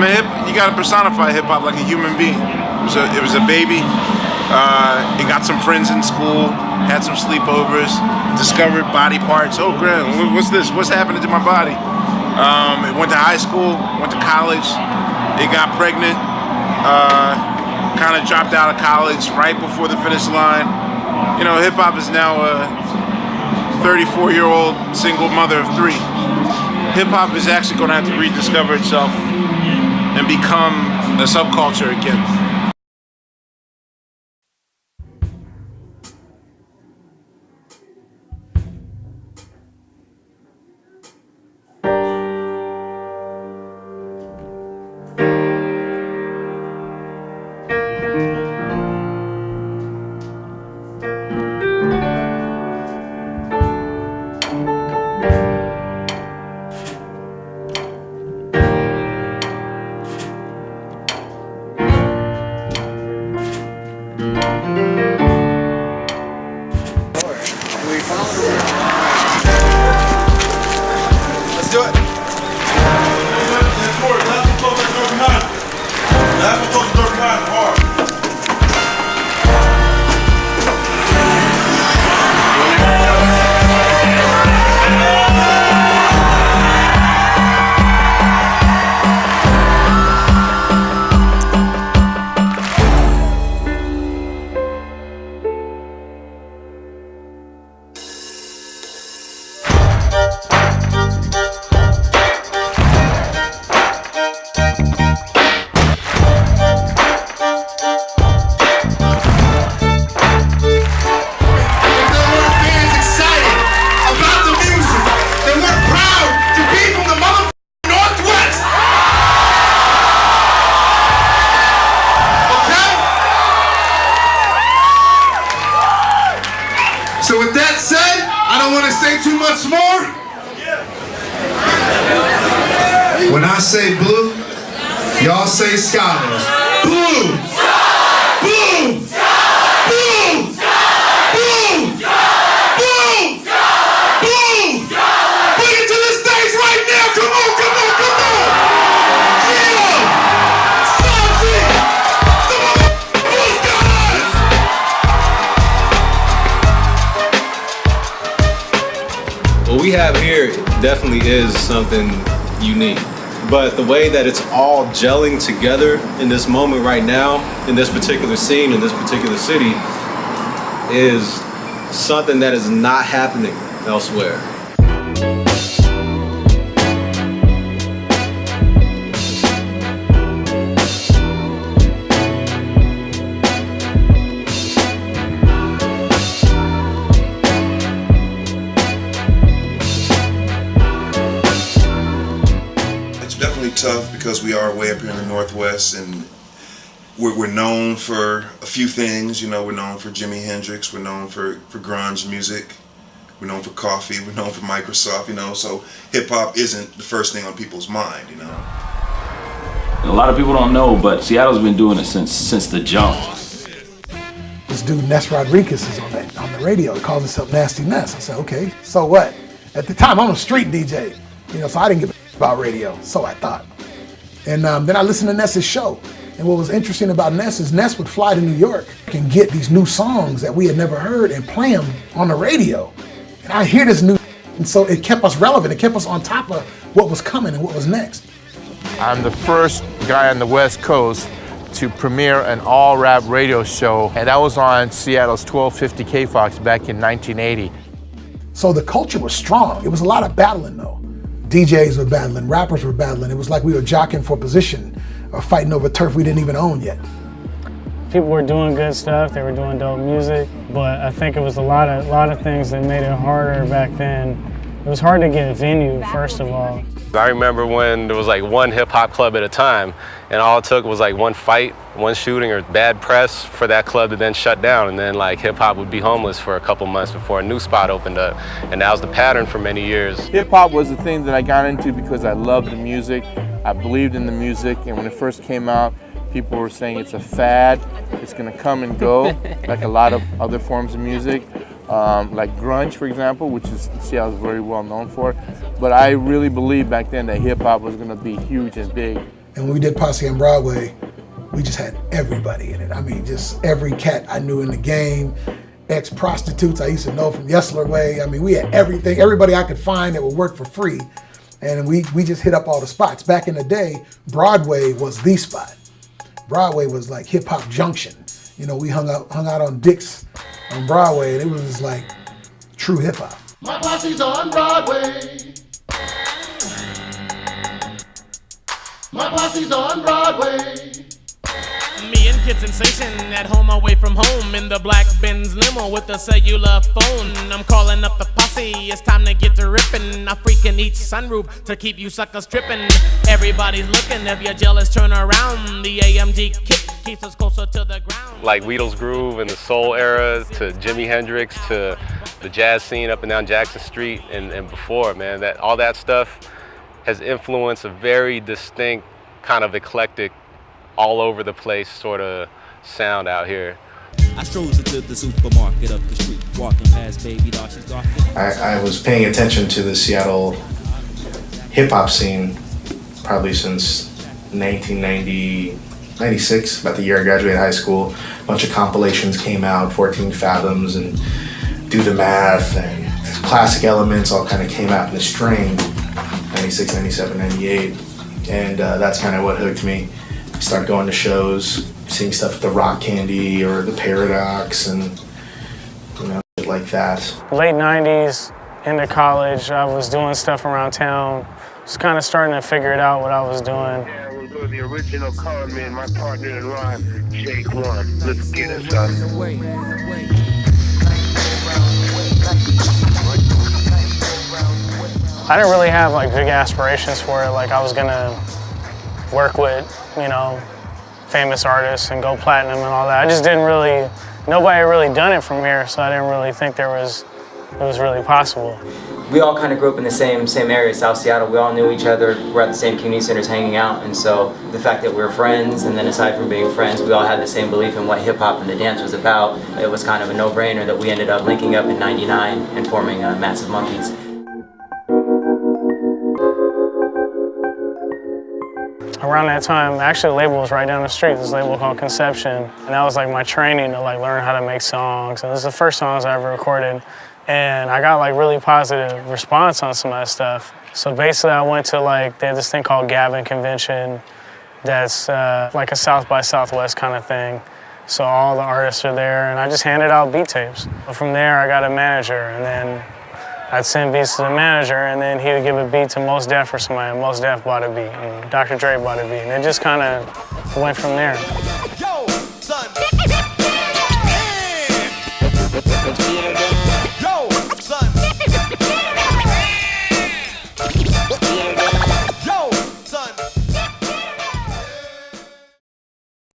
mean, you gotta personify hip hop like a human being. It was a baby. It got some friends in school, had some sleepovers, discovered body parts. Oh, great, what's this? What's happening to my body? It went to high school, went to college. It got pregnant. Kind of dropped out of college right before the finish line. You know, hip hop is now a 34-year-old single mother of 3. Hip hop is actually going to have to rediscover itself and become a subculture again. Let's do it. So with that said, I don't want to say too much more. When I say blue, y'all say scholars. Blue! Blue! Blue! Blue! Blue! Blue! Bring it to the stage right now! Come on, come on, come on! Yeah! Something! Come on, Blue Skies! What we have here definitely is something unique. But the way that it's all gelling together in this moment right now, in this particular scene, in this particular city, is something that is not happening elsewhere. Tough because we are way up here in the Northwest, and we're known for a few things. You know, we're known for Jimi Hendrix, we're known for grunge music, we're known for coffee, we're known for Microsoft, you know, so hip-hop isn't the first thing on people's mind, you know. A lot of people don't know, but Seattle's been doing it since the jump. This dude Ness Rodriguez is on the radio. He calls himself Nasty Ness. I said, okay, so what? At the time, I'm a street DJ, you know, so I didn't give a about radio, so I thought. And then I listened to Ness's show. And what was interesting about Ness is Ness would fly to New York and get these new songs that we had never heard and play them on the radio. And I hear this new, and so it kept us relevant. It kept us on top of what was coming and what was next. I'm the first guy on the West Coast to premiere an all-rap radio show, and that was on Seattle's 1250 KFOX back in 1980. So the culture was strong. It was a lot of battling though. DJs were battling, rappers were battling. It was like we were jockeying for position or fighting over turf we didn't even own yet. People were doing good stuff, they were doing dope music, but I think it was a lot of things that made it harder back then. It was hard to get a venue, first of all. I remember when there was like one hip hop club at a time, and all it took was like one fight, one shooting, or bad press for that club to then shut down, and then like hip hop would be homeless for a couple months before a new spot opened up. And that was the pattern for many years. Hip hop was the thing that I got into because I loved the music, I believed in the music, and when it first came out, people were saying it's a fad, it's gonna come and go, like a lot of other forms of music. Like grunge, for example, which is Seattle's very well known for. But I really believed back then that hip hop was going to be huge and big And when we did Posse on Broadway, we just had everybody in it. I mean, just every cat I knew in the game, ex-prostitutes I used to know from Yesler Way. I mean, we had everything, everybody I could find that would work for free. And we just hit up all the spots. Back in the day, Broadway was the spot. Broadway was like hip hop junction. You know, we hung out on Dick's on Broadway, and it was like true hip hop. My posse's on Broadway. My posse's on Broadway. Me and Kid Sensation at home away from home in the black Benz limo with a cellular phone. I'm calling up the posse, it's time to get to ripping. I freaking each sunroof to keep you suckers tripping. Everybody's looking, if you're jealous turn around. The AMG kick keeps us closer to the ground. Like Weedle's Groove and the soul era to Jimi Hendrix to the jazz scene up and down Jackson Street and before, man, that all that stuff has influenced a very distinct kind of eclectic, all over the place sort of sound out here. I strolls into the supermarket up the street, walking past baby doll, she's walking. I was paying attention to the Seattle hip hop scene probably since 1996, about the year I graduated high school. A bunch of compilations came out, 14 Fathoms and Do the Math and Classic Elements all kind of came out in the string, 96, 97, 98. And that's kind of what hooked me. Start going to shows, seeing stuff at the Rock Candy or the Paradox and, you know, shit like that. Late 90s, into college, I was doing stuff around town. Just kind of starting to figure it out what I was doing. Yeah, we'll go to the original color, me and my partner in rhyme, Jake One. Let's get it, son. I didn't really have like big aspirations for it. Like I was gonna work with, you know, famous artists and go platinum and all that. I just didn't really, nobody had really done it from here, so I didn't really think it was really possible. We all kind of grew up in the same area, South Seattle. We all knew each other. We're at the same community centers hanging out, and so the fact that we were friends, and then aside from being friends, we all had the same belief in what hip hop and the dance was about. It was kind of a no-brainer that we ended up linking up in '99 and forming Massive Monkeys. Around that time, actually the label was right down the street, this label called Conception. And that was like my training to like learn how to make songs. And this is the first songs I ever recorded. And I got like really positive response on some of that stuff. So basically I went to like, they had this thing called Gavin Convention that's like a South by Southwest kind of thing. So all the artists are there and I just handed out beat tapes. But from there I got a manager and then I'd send beats to the manager, and then he would give a beat to Mos Def or somebody, and Mos Def bought a beat, and Dr. Dre bought a beat, and it just kind of went from there.